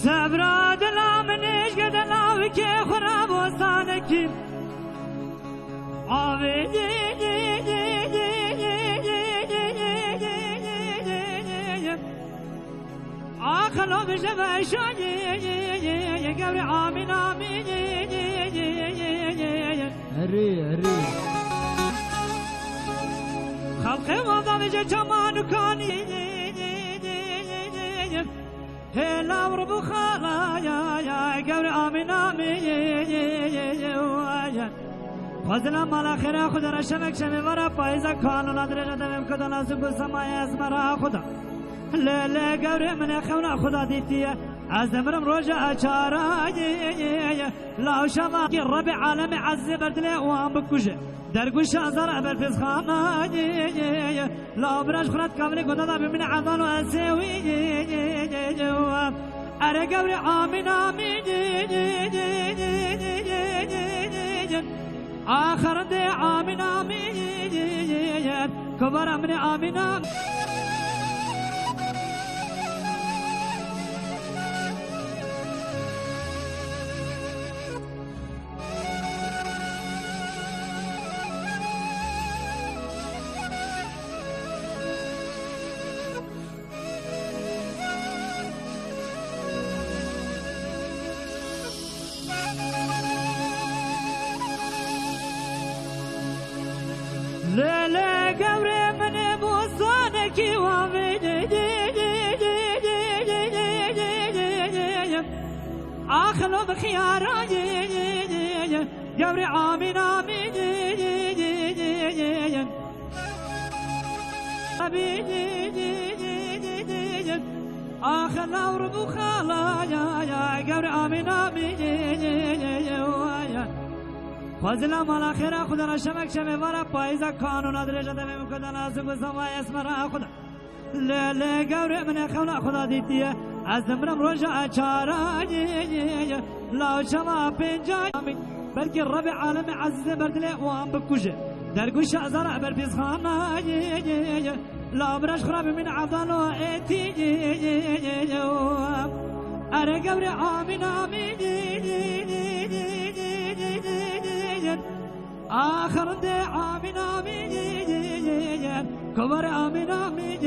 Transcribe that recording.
سبراد لامنش قد لاوك خراب وصانك عابدي آخلو بجبع شاني قبر آمين آمين هري خلقي وضع بجا جمانو كاني هلا وربو خالا يا قبر آمين آمين فضلا مالا خيرا خدا رشمك شمي ورا پایزا کانو ندرجه دمیم کدا نازم سمای اسمرا خدا لا قبر من خونا خدا ديتي ازمرم رجع اشارا لا شما ربع عالم عز بردله وام بكوجه درگوش ازار ابر فز خانا لا براش خرات كامل قدا من عضان واسوي ارى قبر امين امين اخر دي امين امين كبر من امين لا قبري من بوصانك وامين اخلو بخيارا قبري امين امين اخلو وربو خالا يا قبري امين امين فضلا مالا خيرا خدا رشمك شمي ورا پایزا کانو ندرجه دمیم کدا نازم سمای اسمرا خدا لا قبر من خونا خدا ديتي ازمرم رجع اشارا لا شما بنجا بلكي الربع عالم عزيز بردله وام بكوجه درگوش ازار ابر بيز خانا لا برش خراب من عضلو اتي ارى قبر امين امين آخر دي آمين آمين كبر آمين آمين